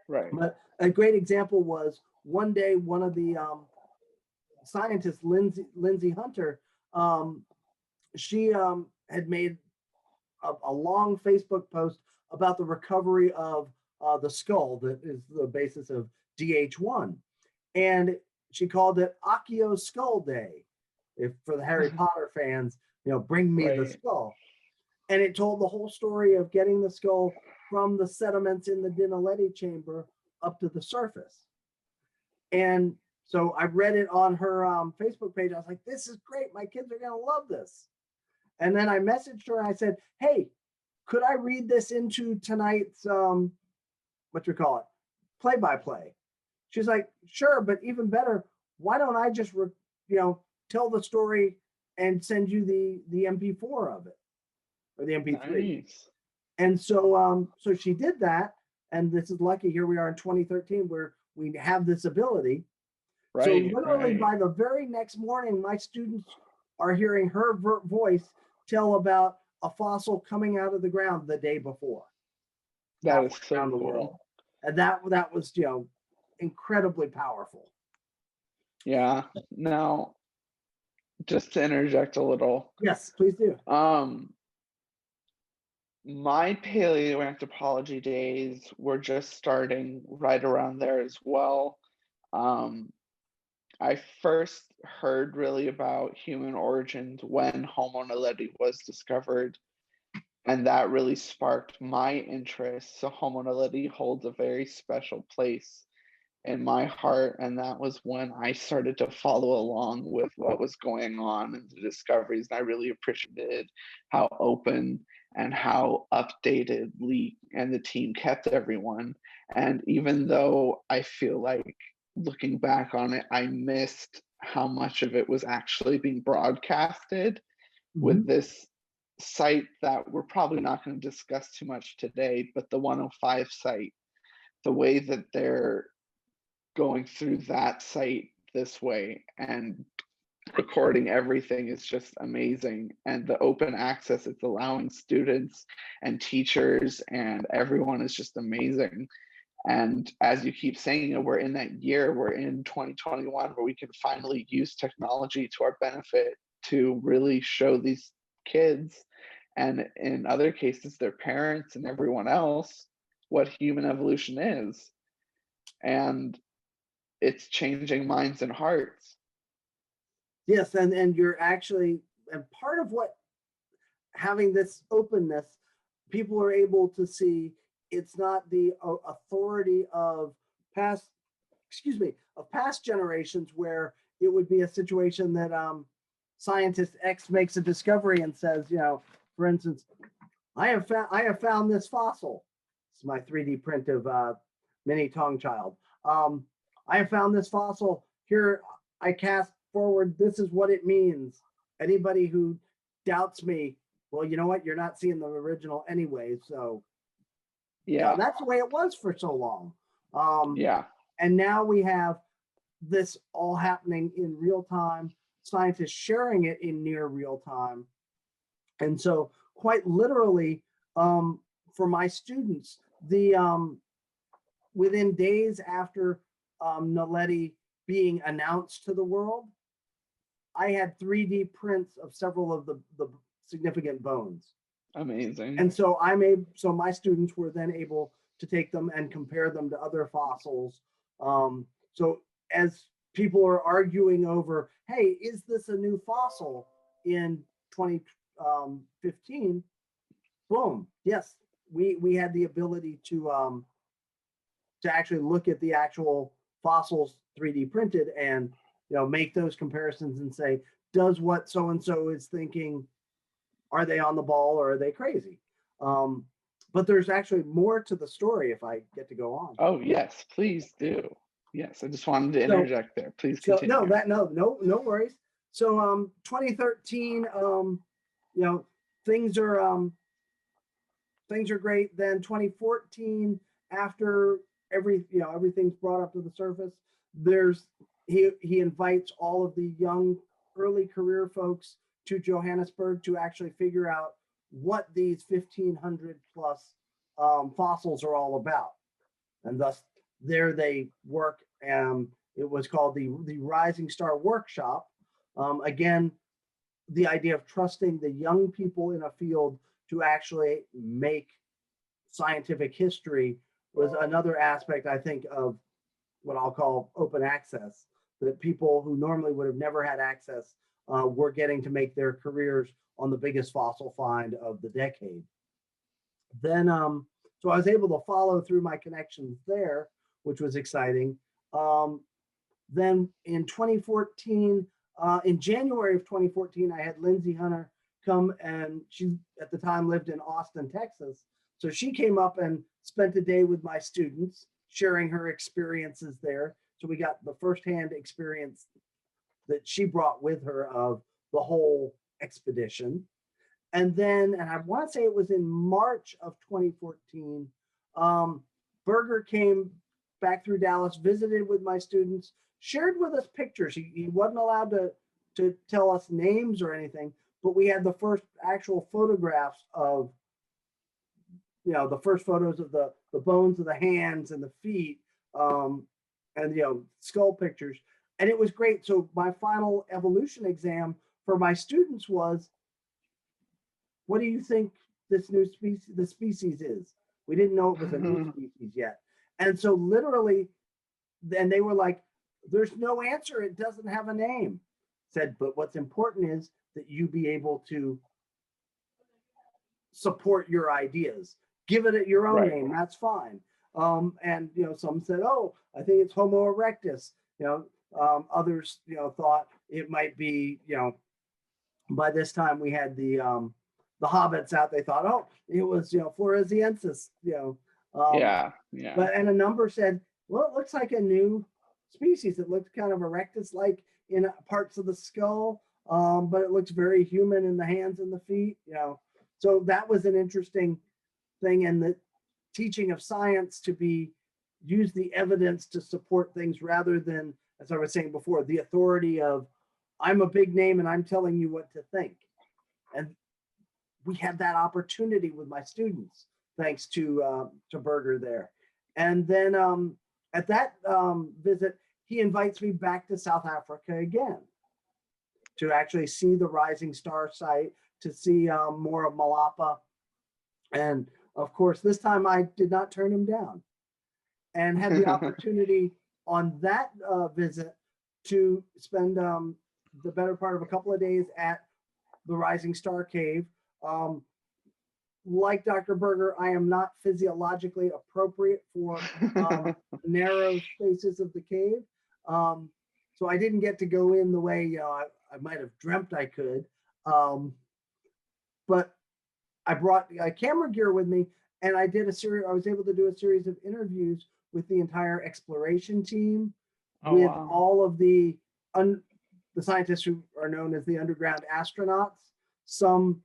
Speaker 1: Right.
Speaker 2: But a great example was one day, one of the scientists, Lindsay Hunter, she had made a long Facebook post about the recovery of the skull that is the basis of DH1. And she called it Akio's Skull Day. If for the Harry Potter fans, you know, bring me the skull. And it told the whole story of getting the skull from the sediments in the Naledi chamber up to the surface. And so I read it on her Facebook page. I was like, this is great. My kids are going to love this. And then I messaged her and I said, hey, could I read this into tonight's, play-by-play? She's like, sure, but even better, why don't I just, tell the story and send you the MP4 of it, or the MP3.
Speaker 1: Nice.
Speaker 2: And so so she did that, and this is lucky. Here we are in 2013 where we have this ability.
Speaker 1: Right.
Speaker 2: So literally by the very next morning, my students are hearing her voice tell about a fossil coming out of the ground the day before.
Speaker 1: That is so cool.
Speaker 2: And that was, incredibly powerful.
Speaker 1: Yeah. Now, just to interject a little.
Speaker 2: Yes, please do.
Speaker 1: My paleoanthropology days were just starting right around there as well. I first heard really about human origins when Homo naledi was discovered, and that really sparked my interest. So Homo naledi holds a very special place in my heart, and that was when I started to follow along with what was going on and the discoveries. And I really appreciated how open and how updated Lee and the team kept everyone. And even though I feel like, looking back on it, I missed how much of it was actually being broadcasted with this site that we're probably not going to discuss too much today, but the 105 site, the way that they're going through that site this way and recording everything is just amazing. And the open access it's allowing students and teachers and everyone is just amazing. And as you keep saying, we're in that year, we're in 2021, where we can finally use technology to our benefit to really show these kids, and in other cases, their parents and everyone else, what human evolution is. And it's changing minds and hearts.
Speaker 2: Yes, and you're actually, and part of what having this openness, people are able to see it's not the authority of past generations, where it would be a situation that scientist X makes a discovery and says, for instance, I have found this fossil. This is my 3D print of mini Tong child. I have found this fossil. Here I cast forward. This is what it means. Anybody who doubts me, well, you know what? You're not seeing the original anyway. So yeah, that's the way it was for so long. And now we have this all happening in real time, scientists sharing it in near real time. And so quite literally, for my students, within days after Naledi being announced to the world, I had 3D prints of several of the significant bones.
Speaker 1: Amazing.
Speaker 2: And so so my students were then able to take them and compare them to other fossils. So as people are arguing over, hey, is this a new fossil in 2015? Boom. Yes, we had the ability to actually look at the actual fossils 3D printed and make those comparisons and say, does what so-and-so is thinking, are they on the ball or are they crazy? But there's actually more to the story if I get to go on.
Speaker 1: Oh, yes, please do. Yes, I just wanted to
Speaker 2: So,
Speaker 1: interject there. Please
Speaker 2: so
Speaker 1: continue.
Speaker 2: no worries. So 2013, things are great. Then 2014, after everything's brought up to the surface, he invites all of the young early career folks to Johannesburg to actually figure out what these 1,500 plus fossils are all about. And thus there they work. It was called the Rising Star Workshop. Again, the idea of trusting the young people in a field to actually make scientific history was another aspect, I think, of what I'll call open access, that people who normally would have never had access were getting to make their careers on the biggest fossil find of the decade. Then, so I was able to follow through my connections there, which was exciting. Then in 2014, in January of 2014, I had Lindsay Hunter come, and she at the time lived in Austin, Texas. So she came up and spent a day with my students, sharing her experiences there. So we got the firsthand experience that she brought with her of the whole expedition. And then, and I want to say it was in March of 2014, Berger came back through Dallas, visited with my students, shared with us pictures. He wasn't allowed to tell us names or anything, but we had the first actual photographs of, the first photos of the bones of the hands and the feet, and skull pictures. And it was great. So my final evolution exam for my students was, what do you think this new species is? We didn't know it was a new species yet. And so literally, then they were like, there's no answer. It doesn't have a name. Said, but what's important is that you be able to support your ideas. Give it your own name. That's fine. And some said, oh, I think it's Homo erectus. Others, thought it might be, by this time we had the hobbits out. They thought, oh, it was, Floresiensis.
Speaker 1: Yeah.
Speaker 2: But and a number said, well, it looks like a new species. It looks kind of erectus-like in parts of the skull, but it looks very human in the hands and the feet. So that was an interesting thing, and the teaching of science to use the evidence to support things rather than, as I was saying before, the authority of, I'm a big name and I'm telling you what to think. And we had that opportunity with my students, thanks to Berger there. And then at that visit, he invites me back to South Africa again to actually see the Rising Star site, to see more of Malapa. And of course, this time I did not turn him down, and had the opportunity on that visit to spend the better part of a couple of days at the Rising Star Cave. Like Dr. Berger, I am not physiologically appropriate for narrow spaces of the cave. So I didn't get to go in the way I might have dreamt I could. But I brought camera gear with me, and I was able to do a series of interviews with the entire exploration team, with all of the scientists who are known as the underground astronauts. Some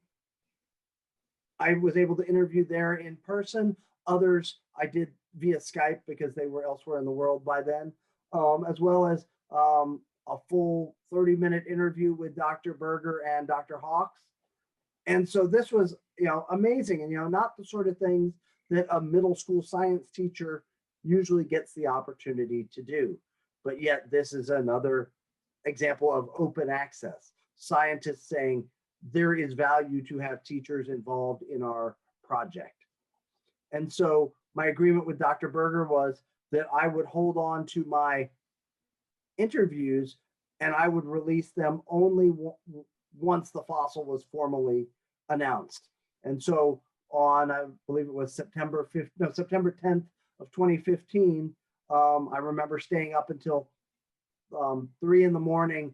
Speaker 2: I was able to interview there in person. Others I did via Skype because they were elsewhere in the world by then, as well as a full 30-minute interview with Dr. Berger and Dr. Hawks. And so this was, amazing, and, not the sort of things that a middle school science teacher usually gets the opportunity to do. But yet this is another example of open access. Scientists saying there is value to have teachers involved in our project. And so my agreement with Dr. Berger was that I would hold on to my interviews and I would release them only once the fossil was formally announced. And so on, I believe it was September 10th of 2015, I remember staying up until 3 a.m.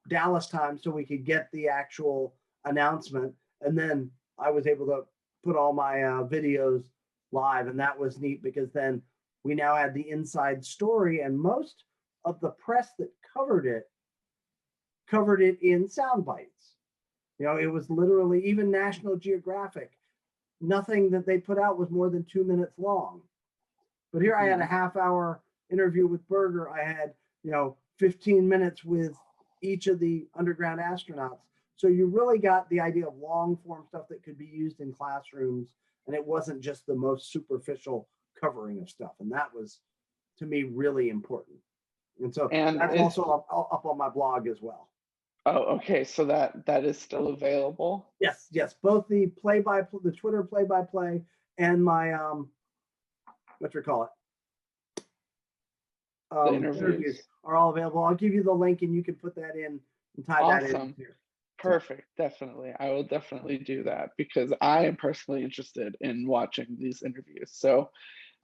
Speaker 2: Dallas time so we could get the actual announcement. And then I was able to put all my videos live, and that was neat because then we now had the inside story, and most of the press that covered it in sound bites. You know, it was literally, even National Geographic, nothing that they put out was more than 2 minutes long. But here I had a half-hour interview with Berger. I had, 15 minutes with each of the underground astronauts. So you really got the idea of long-form stuff that could be used in classrooms, and it wasn't just the most superficial covering of stuff. And that was, to me, really important. And so that's also up on my blog as well.
Speaker 1: Oh, okay. So that is still available?
Speaker 2: Yes. Both the Twitter play-by-play and my,
Speaker 1: The interviews
Speaker 2: are all available. I'll give you the link and you can put that in and tie that in here.
Speaker 1: Perfect. Definitely. I will definitely do that because I am personally interested in watching these interviews. So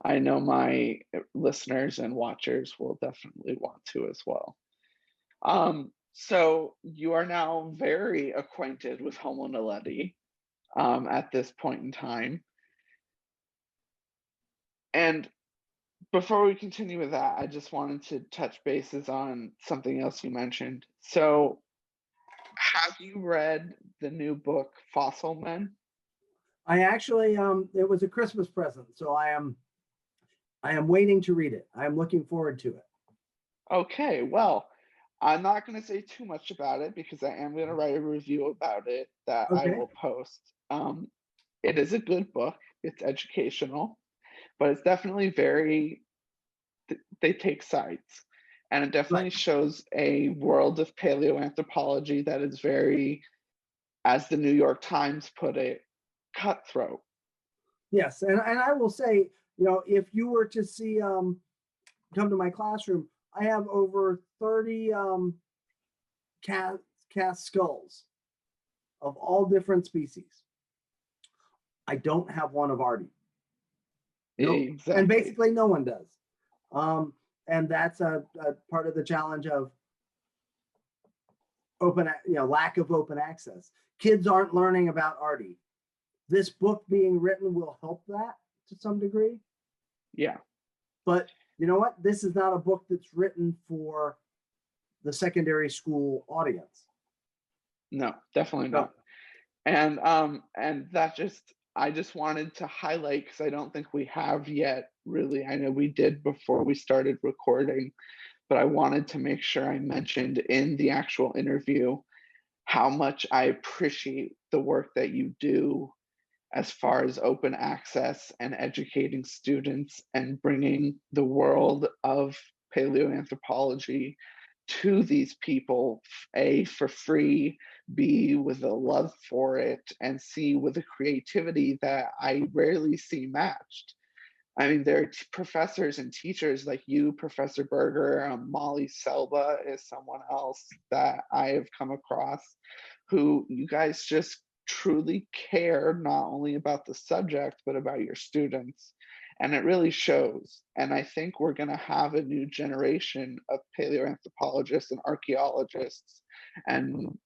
Speaker 1: I know my listeners and watchers will definitely want to as well. So you are now very acquainted with Homo Naledi at this point in time. And before we continue with that, I just wanted to touch bases on something else you mentioned. So have you read the new book, Fossil Men?
Speaker 2: I actually, it was a Christmas present, so I am waiting to read it. I am looking forward to it.
Speaker 1: Okay, well, I'm not going to say too much about it because I am going to write a review about it that I will post. It is a good book. It's educational, but it's definitely they take sides. And it definitely shows a world of paleoanthropology that is very, as the New York Times put it, cutthroat.
Speaker 2: Yes, and I will say, if you were to see, come to my classroom, I have over 30 cast skulls of all different species. I don't have one of Artie. Nope. Exactly. And basically no one does. And that's a part of the challenge of lack of open access. Kids aren't learning about Artie. This book being written will help that to some degree.
Speaker 1: Yeah.
Speaker 2: But you know what? This is not a book that's written for the secondary school audience.
Speaker 1: No, definitely not. And I just wanted to highlight, because I don't think we have yet really. I know we did before we started recording, but I wanted to make sure I mentioned in the actual interview how much I appreciate the work that you do as far as open access and educating students and bringing the world of paleoanthropology to these people, A, for free, B, with a love for it, and C, with a creativity that I rarely see matched. I mean, there are professors and teachers like you, Professor Berger, Molly Selba is someone else that I have come across, who you guys just truly care not only about the subject, but about your students. And it really shows. And I think we're going to have a new generation of paleoanthropologists and archaeologists and,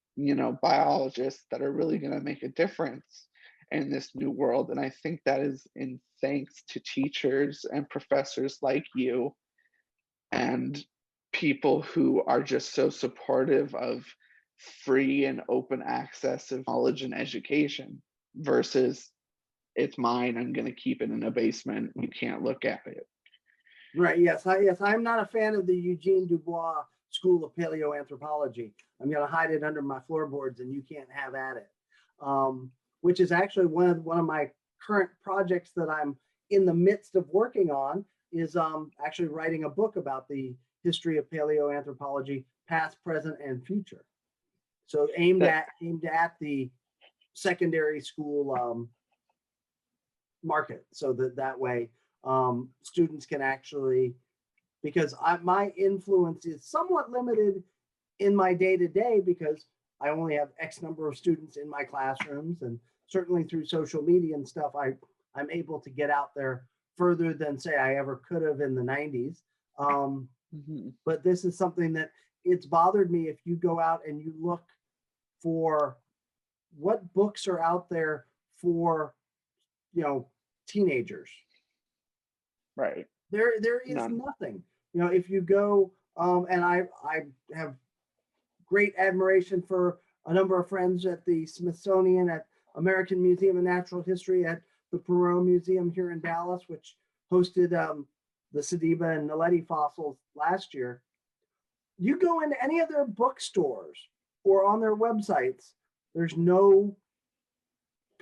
Speaker 1: biologists that are really going to make a difference in this new world. And I think that is in thanks to teachers and professors like you and people who are just so supportive of free and open access of knowledge and education versus it's mine, I'm going to keep it in a basement, you can't look at it.
Speaker 2: Right. Yes. I'm not a fan of the Eugene Dubois School of Paleoanthropology. I'm going to hide it under my floorboards and you can't have at it. Which is actually one of my current projects that I'm in the midst of working on is actually writing a book about the history of paleoanthropology, past, present, and future. So aimed at the secondary school market, so that way students can actually, because my influence is somewhat limited in my day-to-day because I only have X number of students in my classrooms, and certainly through social media and stuff, I'm able to get out there further than say I ever could have in the 90s. But this is something that it's bothered me if you go out and you look for what books are out there for, teenagers.
Speaker 1: Right.
Speaker 2: There is
Speaker 1: None.
Speaker 2: nothing. If you go, and I have great admiration for a number of friends at the Smithsonian, at American Museum of Natural History, at the Perot Museum here in Dallas, which hosted the Sediba and Naledi fossils last year. You go into any of their bookstores or on their websites, there's no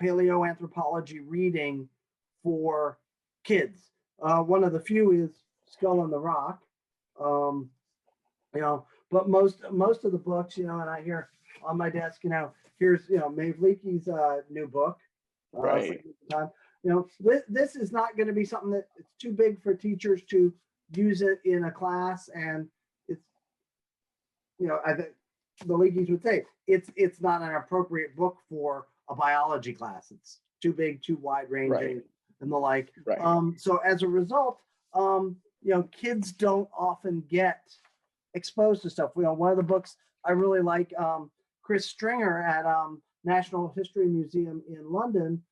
Speaker 2: paleoanthropology reading for kids. One of the few is Skull on the Rock. But most of the books, and I hear on my desk, here's Maeve Leakey's new book.
Speaker 1: Right.
Speaker 2: This is not going to be something that it's too big for teachers to use it in a class, and it's I think the Leakeys would say it's not an appropriate book for a biology class. It's too big, too wide ranging,
Speaker 1: Right.
Speaker 2: and the like.
Speaker 1: Right.
Speaker 2: So as a result, kids don't often get exposed to stuff. One of the books I really like, Chris Stringer at National History Museum in London.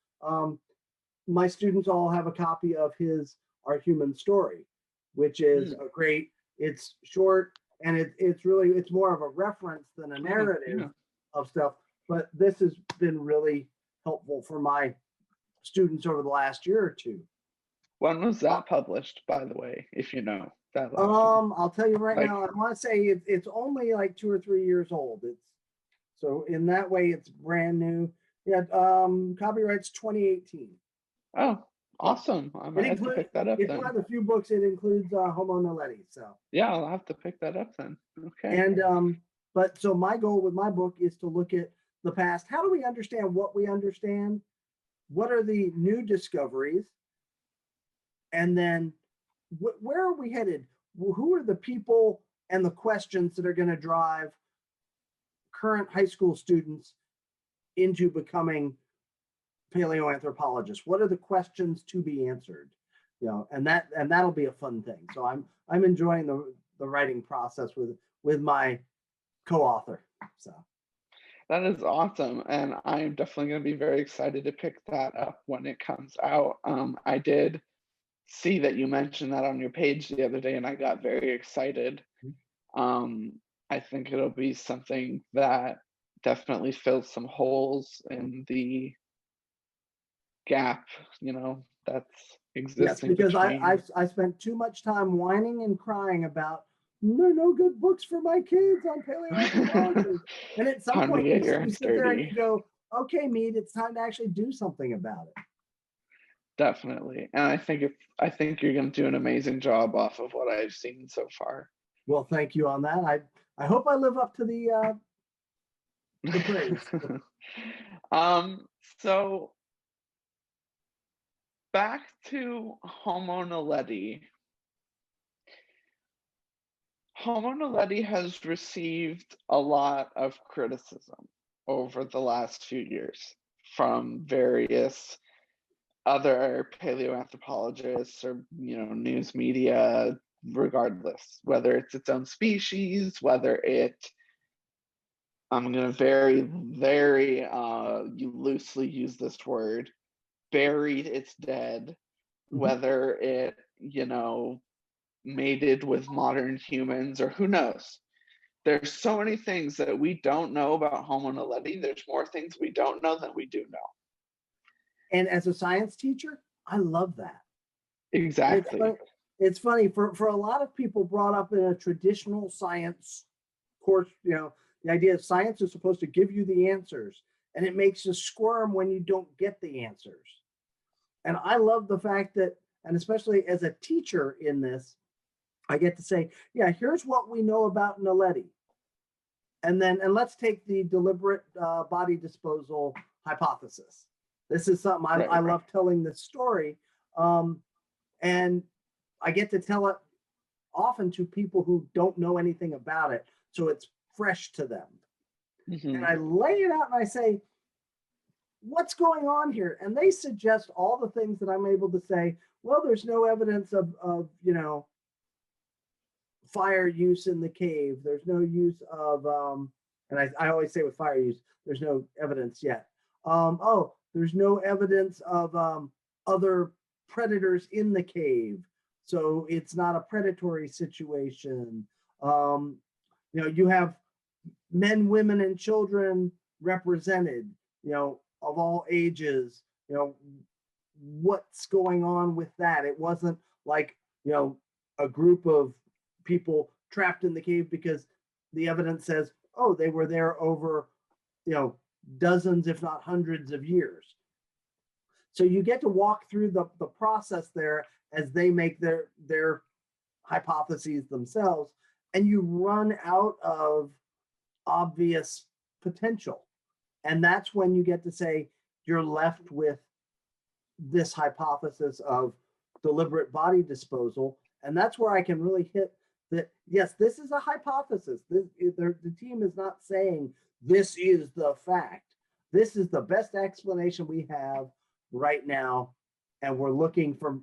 Speaker 2: My students all have a copy of his Our Human Story, which is a great. It's short and it's more of a reference than a narrative of stuff. But this has been really helpful for my students over the last year or two.
Speaker 3: When was that published, by the way, if you know that?
Speaker 2: I'll tell you right now, I want to say it's only like 2 or 3 years old. So in that way, it's brand new. Yeah, copyright's 2018.
Speaker 3: Oh, awesome. I might have to pick that up then.
Speaker 2: It's one of the few books it includes Homo Naledi. So
Speaker 3: yeah, I'll have to pick that up then. Okay.
Speaker 2: And but so my goal with my book is to look at the past. How do we understand what we understand? What are the new discoveries? And then where are we headed? Who are the people and the questions that are going to drive current high school students into becoming paleoanthropologists? What are the questions to be answered? And that'll be a fun thing. So I'm enjoying the writing process with my co-author. So
Speaker 3: that is awesome, and I'm definitely going to be very excited to pick that up when it comes out. I did see that you mentioned that on your page the other day, and I got very excited. I think it'll be something that definitely fills some holes in the gap, that's existing.
Speaker 2: Yes, because I spent too much time whining and crying about there are no good books for my kids on paleoanthropology. And at some point you sit there and you go, okay, Mead, it's time to actually do something about it.
Speaker 3: Definitely. And I think you're going to do an amazing job off of what I've seen so far.
Speaker 2: Well, thank you on that. I hope I live up to the praise.
Speaker 3: So back to Homo Naledi. Homo Naledi has received a lot of criticism over the last few years from various other paleoanthropologists or news media, regardless, whether it's its own species, whether I'm going to very loosely use this word, buried its dead, whether it mated with modern humans, or who knows. There's so many things that we don't know about Homo Naledi. There's more things we don't know than we do know.
Speaker 2: And as a science teacher, I love that.
Speaker 3: Exactly.
Speaker 2: It's funny for a lot of people brought up in a traditional science course, the idea of science is supposed to give you the answers, and it makes you squirm when you don't get the answers. And I love the fact that, and especially as a teacher in this, I get to say, yeah, here's what we know about Naledi. And let's take the deliberate body disposal hypothesis. This is something I love telling this story. And I get to tell it often to people who don't know anything about it. So it's fresh to them. And I lay it out and I say, what's going on here? And they suggest all the things that I'm able to say, well, there's no evidence of fire use in the cave. There's no use of, and I always say with fire use, there's no evidence yet. There's no evidence of other predators in the cave. So it's not a predatory situation. You have men, women, and children represented, of all ages, what's going on with that. It wasn't like, a group of people trapped in the cave because the evidence says, oh, they were there over, dozens, if not hundreds of years. So you get to walk through the process there as they make their hypotheses themselves, and you run out of obvious potential. And that's when you get to say you're left with this hypothesis of deliberate body disposal. And that's where I can really hit that, yes, this is a hypothesis. The team is not saying this is the fact. This is the best explanation we have right now, and we're looking for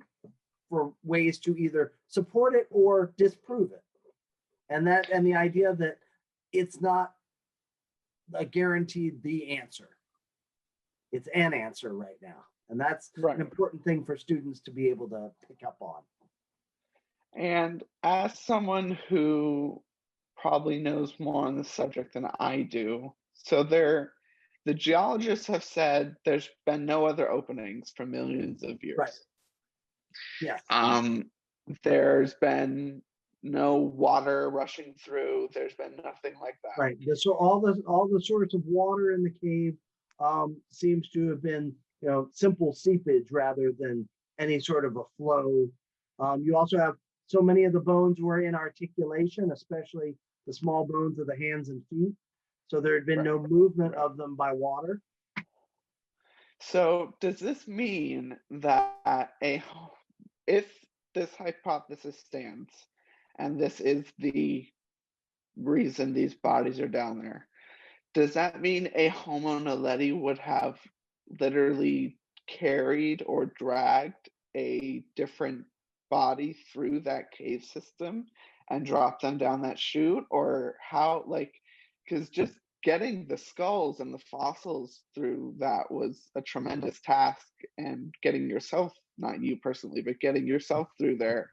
Speaker 2: ways to either support it or disprove it. And the idea that it's not a guaranteed the answer. It's an answer right now. And that's
Speaker 3: right.
Speaker 2: An important thing for students to be able to pick up on.
Speaker 3: And as someone who probably knows more on the subject than I do, so the geologists have said there's been no other openings for millions of years.
Speaker 2: Right. Yes.
Speaker 3: There's been no water rushing through. There's been nothing like that.
Speaker 2: Right. So all the sorts of water in the cave seems to have been, simple seepage rather than any sort of a flow. You also have so many of the bones were in articulation, especially the small bones of the hands and feet. So there had been no movement of them by water.
Speaker 3: So does this mean that if this hypothesis stands, and this is the reason these bodies are down there, does that mean a Homo Naledi would have literally carried or dragged a different body through that cave system and dropped them down that chute? Or how, because just getting the skulls and the fossils through that was a tremendous task, and getting yourself, not you personally, but getting yourself through there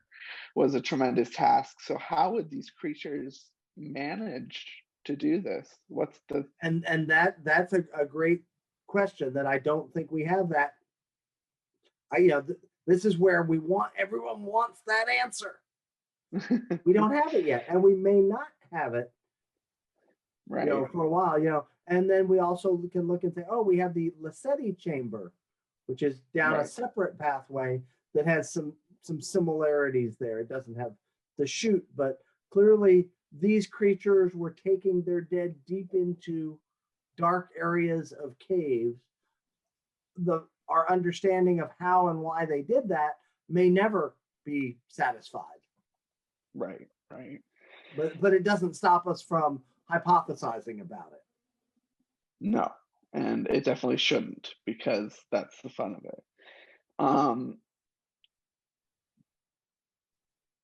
Speaker 3: was a tremendous task. So how would these creatures manage to do this? What's the
Speaker 2: and that's a great question that I don't think we have that. This is where everyone wants that answer. We don't have it yet, and we may not have it,
Speaker 3: right,
Speaker 2: for a while, and then we also can look and say, oh, we have the Naledi chamber, which is down a separate pathway that has some similarities there. It doesn't have the chute, but clearly these creatures were taking their dead deep into dark areas of caves. Our understanding of how and why they did that may never be satisfied.
Speaker 3: Right.
Speaker 2: But it doesn't stop us from hypothesizing about it.
Speaker 3: No, and it definitely shouldn't, because that's the fun of it.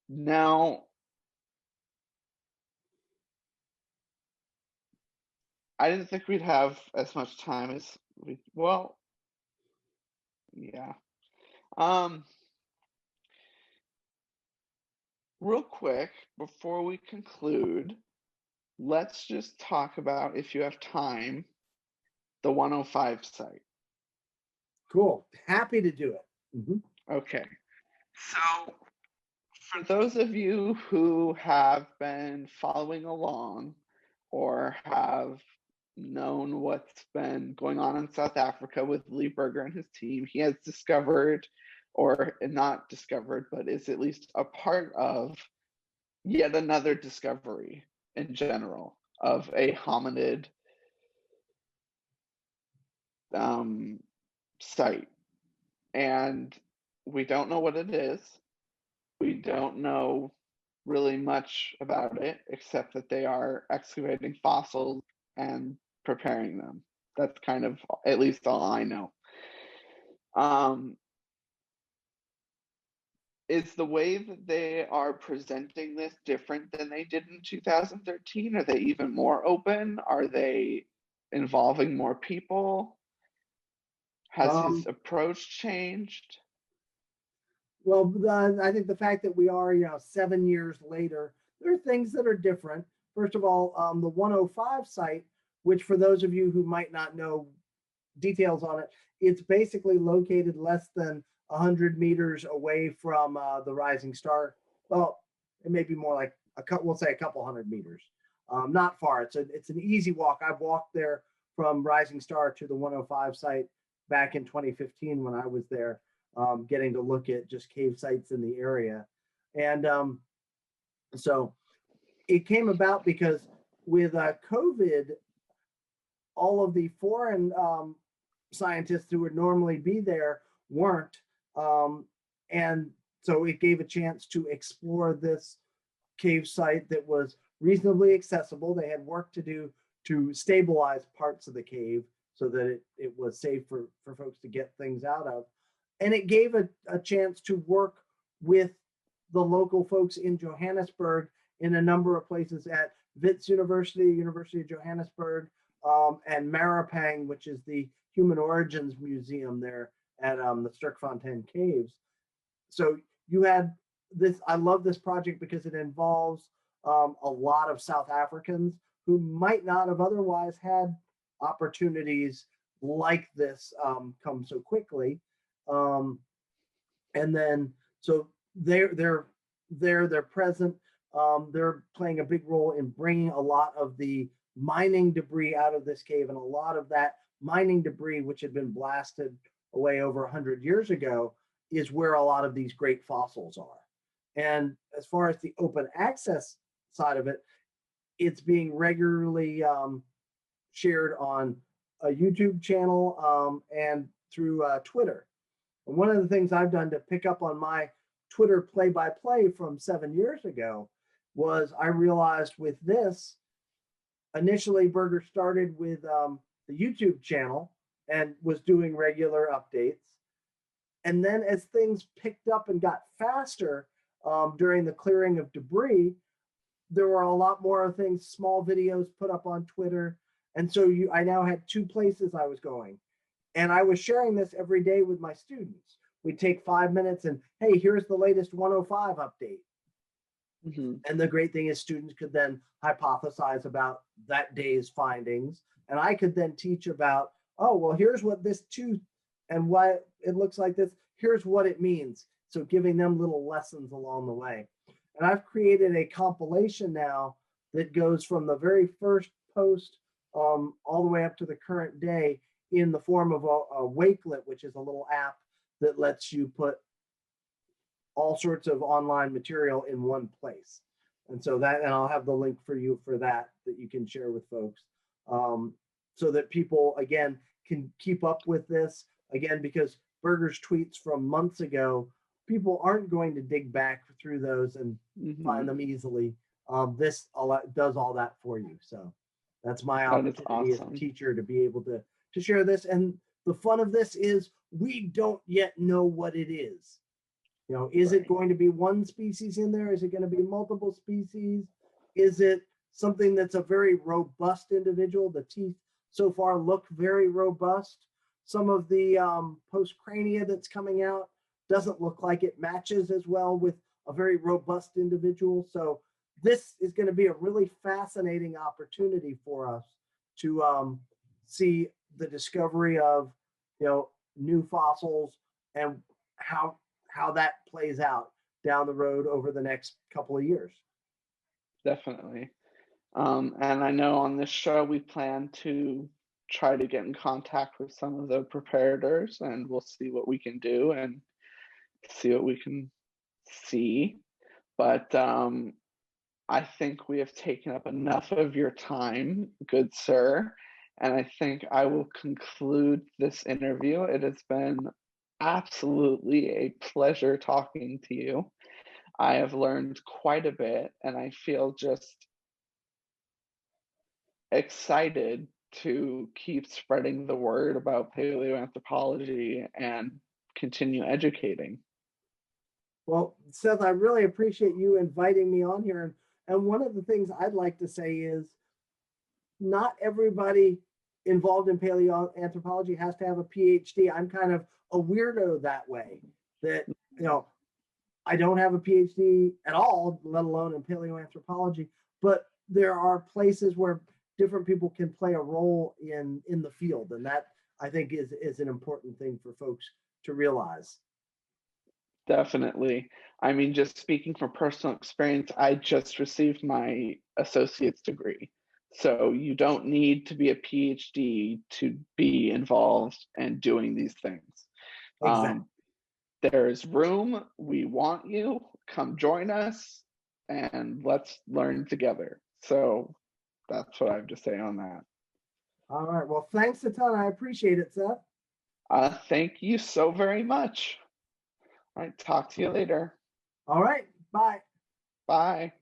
Speaker 3: Now, I didn't think we'd have as much time as yeah. Real quick, before we conclude, let's just talk about, if you have time, the 105 site.
Speaker 2: Cool. Happy to do it. Mm-hmm.
Speaker 3: Okay. So for those of you who have been following along or have known what's been going on in South Africa with Lee Berger and his team, he has discovered, or not discovered, but is at least a part of yet another discovery in general of a hominid site. And we don't know what it is. We don't know really much about it, except that they are excavating fossils and preparing them. That's kind of at least all I know.
Speaker 1: is the way that they are presenting this different than they did in 2013? Are they even more open? Are they involving more people? Has his
Speaker 2: Um,
Speaker 1: approach changed?
Speaker 2: well, I think the fact that we are, 7 years later, there are things that are different. First of all, the 105 site, which for those of you who might not know details on it, it's basically located less than 100 meters away from the rising star. Well, it may be more like we'll say a couple hundred meters. Not far. It's an easy walk. I've walked there from Rising Star to the 105 site back in 2015 when I was there, getting to look at just cave sites in the area. And so it came about because with COVID, all of the foreign scientists who would normally be there weren't. And so it gave a chance to explore this cave site that was reasonably accessible. They had work to do to stabilize parts of the cave so that it was safe for folks to get things out of. And it gave a chance to work with the local folks in Johannesburg in a number of places at Wits University, University of Johannesburg, and Maripang, which is the Human Origins Museum there at the Sterkfontein Caves. So you had this, I love this project because it involves a lot of South Africans who might not have otherwise had opportunities like this come so quickly. And then, so they're present. They're playing a big role in bringing a lot of the mining debris out of this cave, and a lot of that mining debris, which had been blasted away over 100 years ago, is where a lot of these great fossils are. And as far as the open access side of it, it's being regularly shared on a YouTube channel and through Twitter. And one of the things I've done to pick up on my Twitter play-by-play from 7 years ago was I realized with this, initially Berger started with the YouTube channel and was doing regular updates. And then as things picked up and got faster during the clearing of debris, there were a lot more things, small videos put up on Twitter. And so I now had two places I was going. And I was sharing this every day with my students. We'd take 5 minutes and, hey, here's the latest 105 update. Mm-hmm. And the great thing is students could then hypothesize about that day's findings. And I could then teach about, oh, well, here's what this tooth and why it looks like this. Here's what it means. So giving them little lessons along the way. And I've created a compilation now that goes from the very first post all the way up to the current day in the form of a Wakelet, which is a little app that lets you put all sorts of online material in one place. And so that, and I'll have the link for you for that you can share with folks, so that people, again, can keep up with this. Again, because Berger's tweets from months ago, people aren't going to dig back through those and find them easily. This does all that for you. So that's my opportunity as a teacher to be able to share this. And the fun of this is we don't yet know what it is. You know, is it going to be one species in there? Is it going to be multiple species? Is it something that's a very robust individual? The teeth so far look very robust. Some of the postcrania that's coming out doesn't look like it matches as well with a very robust individual. So this is going to be a really fascinating opportunity for us to see the discovery of, new fossils and how that plays out down the road over the next couple of years.
Speaker 1: Definitely. And I know on this show, we plan to try to get in contact with some of the preparators, and we'll see what we can do and see what we can see. But I think we have taken up enough of your time, good sir. And I think I will conclude this interview. It has been absolutely a pleasure talking to you. I have learned quite a bit, and I feel just excited to keep spreading the word about paleoanthropology and continue educating.
Speaker 2: Well, Seth, I really appreciate you inviting me on here. And one of the things I'd like to say is not everybody involved in paleoanthropology has to have a PhD. I'm kind of a weirdo that way, that, you know, I don't have a PhD at all, let alone in paleoanthropology, but there are places where different people can play a role in the field. And that I think is an important thing for folks to realize.
Speaker 3: Definitely. I mean, just speaking from personal experience, I just received my associate's degree. So you don't need to be a PhD to be involved and doing these things.
Speaker 2: Exactly.
Speaker 3: There's room. We want you. Come join us and let's learn together. So that's what I have to say on that.
Speaker 2: All right. Well, thanks a ton. I appreciate it, Seth.
Speaker 3: Thank you so very much. All right. Talk to you later.
Speaker 2: All right. Bye.
Speaker 3: Bye.